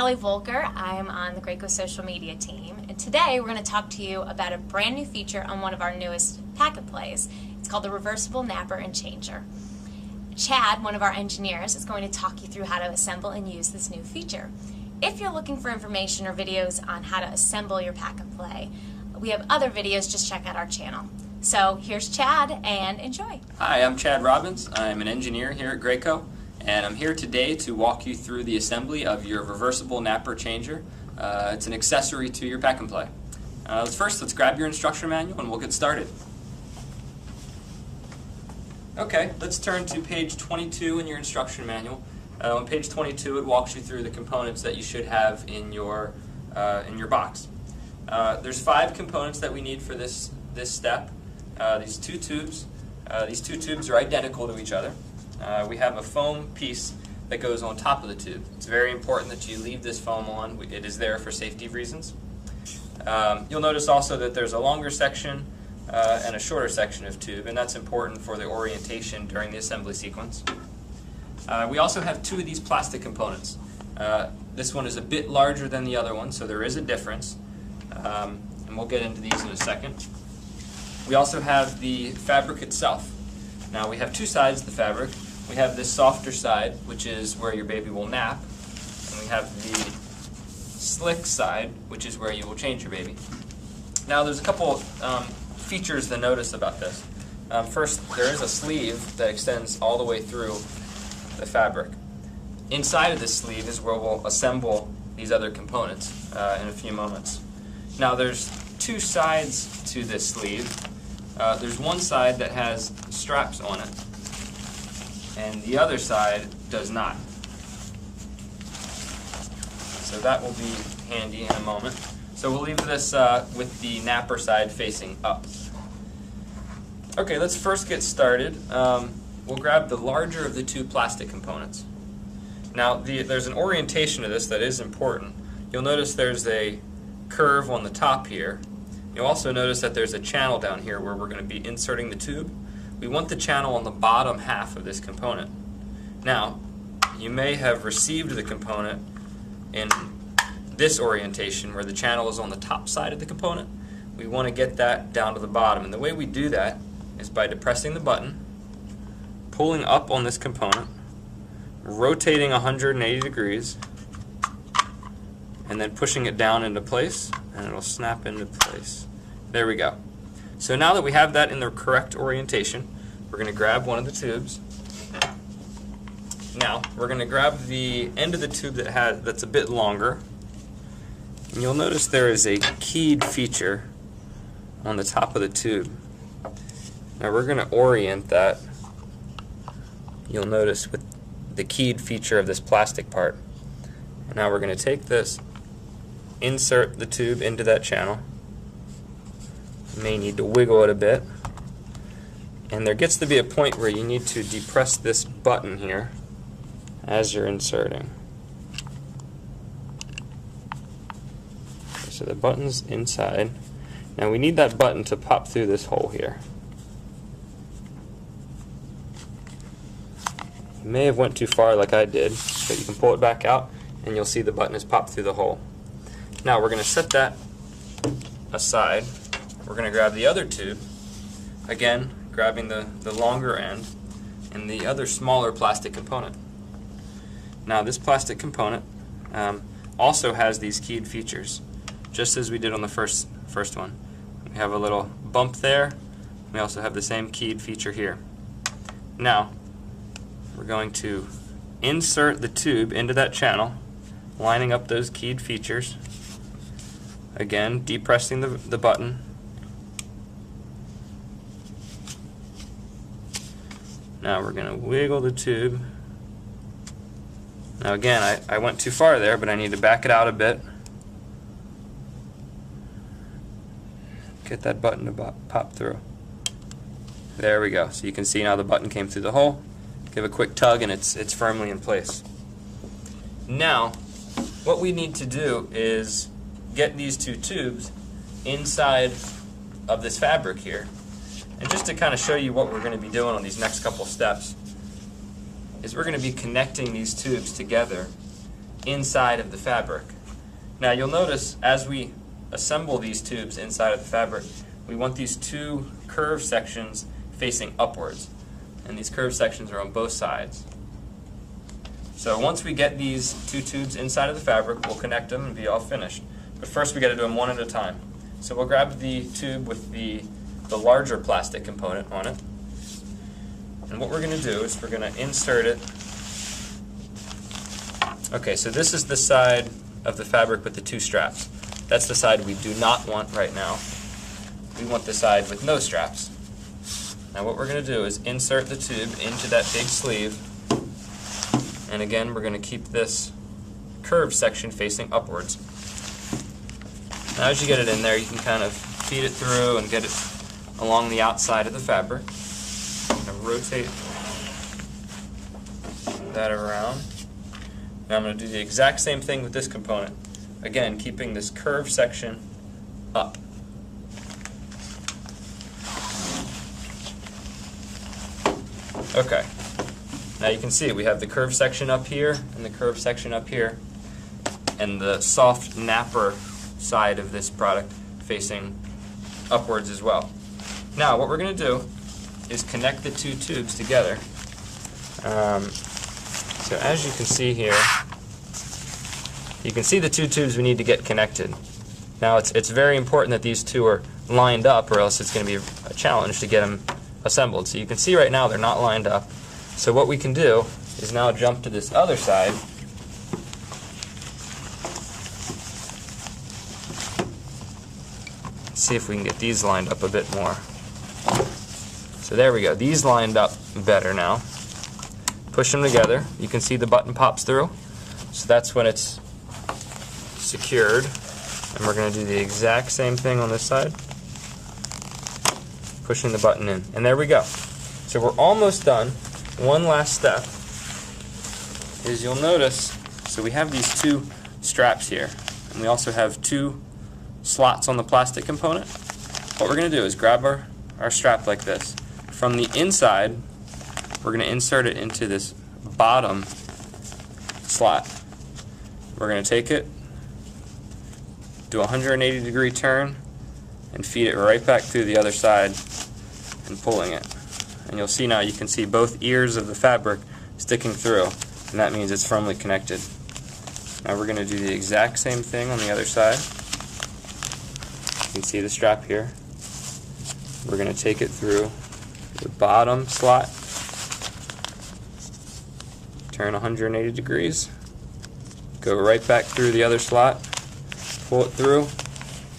Kelly Volker. I am on the Graco social media team, and today we're going to talk to you about a brand new feature on one of our newest packet plays. It's called the Reversible Napper and Changer. Chad, one of our engineers, is going to talk you through how to assemble and use this new feature. If you're looking for information or videos on how to assemble your packet play, we have other videos, just check out our channel. So here's Chad, and enjoy. Hi, I'm Chad Robbins. I'm an engineer here at Graco, and I'm here today to walk you through the assembly of your reversible napper changer. It's an accessory to your pack and play. Let's grab your instruction manual and we'll get started. Okay, let's turn to page 22 in your instruction manual. On page 22, it walks you through the components that you should have in your box. There's 5 components that we need for this step. These two tubes are identical to each other. We have a foam piece that goes on top of the tube. It's very important that you leave this foam on. It is there for safety reasons. You'll notice also that there's a longer section and a shorter section of tube, and that's important for the orientation during the assembly sequence. We also have 2 of these plastic components. This one is a bit larger than the other one, so there is a difference, and we'll get into these in a second. We also have the fabric itself. Now we have 2 sides of the fabric. We have this softer side, which is where your baby will nap, and we have the slick side, which is where you will change your baby. Now there's a couple features to notice about this. First, there is a sleeve that extends all the way through the fabric. Inside of this sleeve is where we'll assemble these other components in a few moments. Now there's 2 sides to this sleeve. There's one side that has straps on it, and the other side does not. So that will be handy in a moment. So we'll leave this with the napper side facing up. Okay, let's first get started. We'll grab the larger of the 2 plastic components. Now there's an orientation to this that is important. You'll notice there's a curve on the top here. You'll also notice that there's a channel down here where we're going to be inserting the tube. We want the channel on the bottom half of this component. Now, you may have received the component in this orientation where the channel is on the top side of the component. We want to get that down to the bottom, and the way we do that is by depressing the button, pulling up on this component, rotating 180 degrees, and then pushing it down into place, and it'll snap into place. There we go. So now that we have that in the correct orientation, we're going to grab one of the tubes. Now we're going to grab the end of the tube that's a bit longer, and you'll notice there is a keyed feature on the top of the tube. Now we're going to orient that, you'll notice, with the keyed feature of this plastic part. And now we're going to take this, insert the tube into that channel. You may need to wiggle it a bit, and there gets to be a point where you need to depress this button here as you're inserting. Okay, so the button's inside. Now we need that button to pop through this hole here. You may have went too far like I did, but you can pull it back out and you'll see the button has popped through the hole. Now we're going to set that aside. We're going to grab the other tube, again grabbing the longer end and the other smaller plastic component. Now this plastic component also has these keyed features, just as we did on the first one. We have a little bump there. We also have the same keyed feature here. Now we're going to insert the tube into that channel, lining up those keyed features. Again, depressing the button. Now we're going to wiggle the tube. Now again, I went too far there, but I need to back it out a bit. Get that button to pop through. There we go. So you can see now the button came through the hole. Give a quick tug and it's firmly in place. Now, what we need to do is get these 2 tubes inside of this fabric here. And just to kind of show you what we're going to be doing on these next couple steps, is we're going to be connecting these tubes together inside of the fabric. Now you'll notice as we assemble these tubes inside of the fabric, we want these two curved sections facing upwards, and these curved sections are on both sides. So once we get these two tubes inside of the fabric, we'll connect them and be all finished. But first we got to do them one at a time. So we'll grab the tube with the larger plastic component on it, and what we're going to do is we're going to insert it. Okay, so this is the side of the fabric with the two straps. That's the side we do not want right now. We want the side with no straps. Now what we're going to do is insert the tube into that big sleeve, and again we're going to keep this curved section facing upwards. Now as you get it in there, you can kind of feed it through and get it along the outside of the fabric. I'm going to rotate that around. Now I'm going to do the exact same thing with this component. Again, keeping this curved section up. Okay. Now you can see we have the curved section up here and the curved section up here, and the soft napper side of this product facing upwards as well. Now what we're going to do is connect the two tubes together. So as you can see here, you can see the two tubes we need to get connected. Now it's very important that these two are lined up, or else it's going to be a challenge to get them assembled. So you can see right now they're not lined up. So what we can do is now jump to this other side. See if we can get these lined up a bit more. So there we go. These lined up better now. Push them together. You can see the button pops through. So that's when it's secured. And we're going to do the exact same thing on this side. Pushing the button in. And there we go. So we're almost done. One last step is you'll notice, so we have these two straps here, and we also have two slots on the plastic component. What we're going to do is grab our strap like this. From the inside, we're going to insert it into this bottom slot. We're going to take it, do a 180-degree turn, and feed it right back through the other side and pulling it. And you'll see now, you can see both ears of the fabric sticking through, and that means it's firmly connected. Now we're going to do the exact same thing on the other side. You can see the strap here. We're going to take it through the bottom slot, turn 180 degrees, go right back through the other slot, pull it through,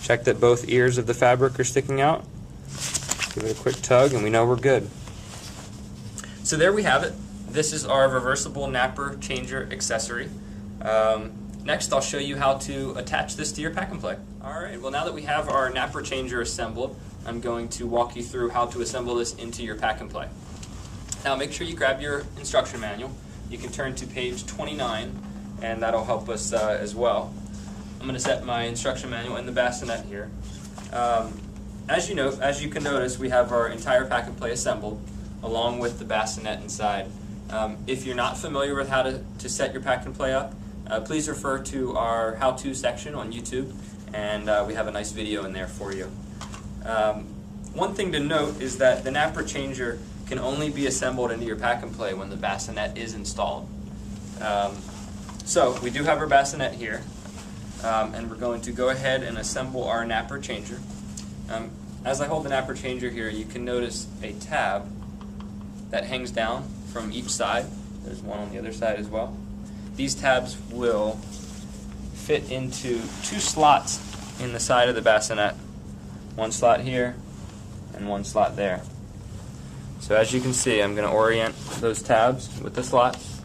check that both ears of the fabric are sticking out, give it a quick tug, and we know we're good. So there we have it. This is our reversible napper changer accessory. Next I'll show you how to attach this to your pack and play. Alright, well now that we have our napper changer assembled, I'm going to walk you through how to assemble this into your pack and play. Now make sure you grab your instruction manual. You can turn to page 29, and that'll help us as well. I'm going to set my instruction manual in the bassinet here. As you can notice, we have our entire pack and play assembled, along with the bassinet inside. If you're not familiar with how to set your pack and play up, please refer to our how-to section on YouTube, and we have a nice video in there for you. One thing to note is that the napper changer can only be assembled into your pack and play when the bassinet is installed. So we do have our bassinet here, and we're going to go ahead and assemble our napper changer. As I hold the napper changer here, you can notice a tab that hangs down from each side. There's one on the other side as well. These tabs will fit into two slots in the side of the bassinet. One slot here and one slot there. So as you can see, I'm going to orient those tabs with the slots.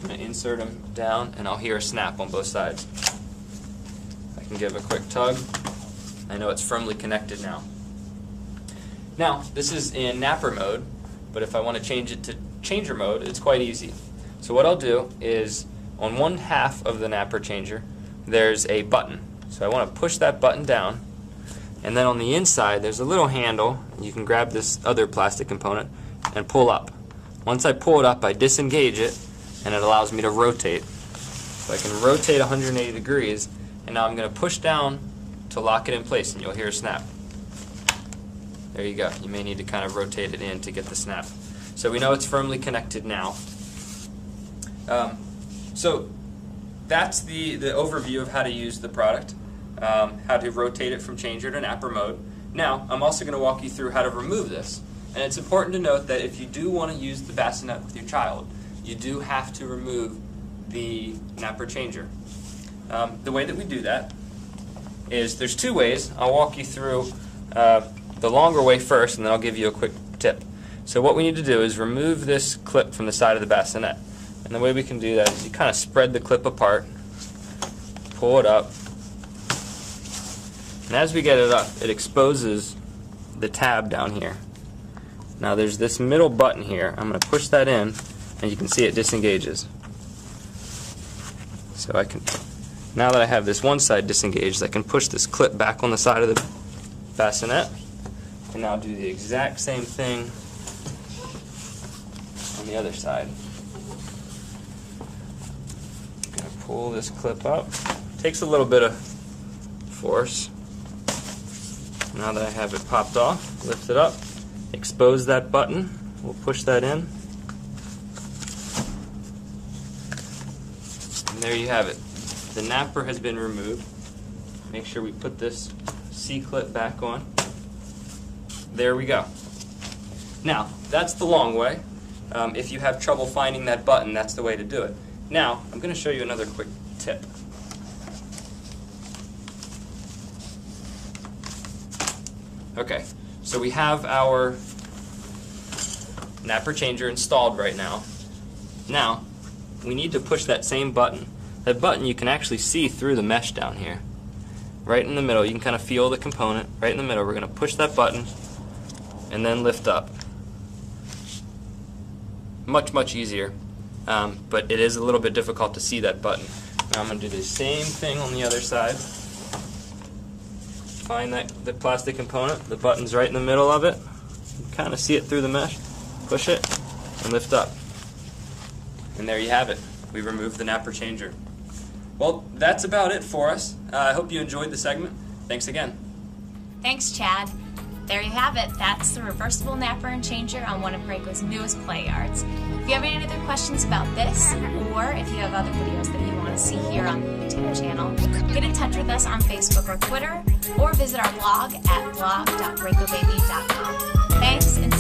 I'm going to insert them down, and I'll hear a snap on both sides. I can give a quick tug. I know it's firmly connected now. Now, this is in napper mode, but if I want to change it to changer mode, it's quite easy. So what I'll do is, on one half of the napper changer, there's a button. So I want to push that button down, and then on the inside there's a little handle. You can grab this other plastic component and pull up. Once I pull it up, I disengage it, and it allows me to rotate. So I can rotate 180 degrees, and now I'm going to push down to lock it in place, and you'll hear a snap. There you go. You may need to kind of rotate it in to get the snap. So we know it's firmly connected now. So that's the overview of how to use the product, how to rotate it from changer to napper mode. Now, I'm also going to walk you through how to remove this. And it's important to note that if you do want to use the bassinet with your child, you do have to remove the napper changer. The way that we do that is there's two ways. I'll walk you through the longer way first, and then I'll give you a quick tip. So what we need to do is remove this clip from the side of the bassinet. And the way we can do that is you kind of spread the clip apart, pull it up, and as we get it up, it exposes the tab down here. Now there's this middle button here. I'm going to push that in, and you can see it disengages. So I can, now that I have this one side disengaged, I can push this clip back on the side of the bassinet, and now do the exact same thing on the other side. I'm going to pull this clip up. Takes a little bit of force. Now that I have it popped off, lift it up, expose that button. We'll push that in. And there you have it. The napper has been removed. Make sure we put this C-clip back on. There we go. Now, that's the long way. If you have trouble finding that button, that's the way to do it. Now, I'm going to show you another quick tip. Okay, so we have our napper changer installed right now. Now, we need to push that same button. That button you can actually see through the mesh down here. Right in the middle, you can kind of feel the component. Right in the middle, we're going to push that button and then lift up. Much, much easier, but it is a little bit difficult to see that button. Now I'm going to do the same thing on the other side. Find the plastic component, the button's right in the middle of it. You can kind of see it through the mesh. Push it and lift up. And there you have it. We removed the napper changer. Well, that's about it for us. I hope you enjoyed the segment. Thanks again. Thanks, Chad. There you have it. That's the reversible napper and changer on one of Graco's newest Playards. If you have any other questions about this, or if you have other videos that you want to see here on the YouTube channel, get in touch with us on Facebook or Twitter, or visit our blog at blog.gracobaby.com. Thanks, and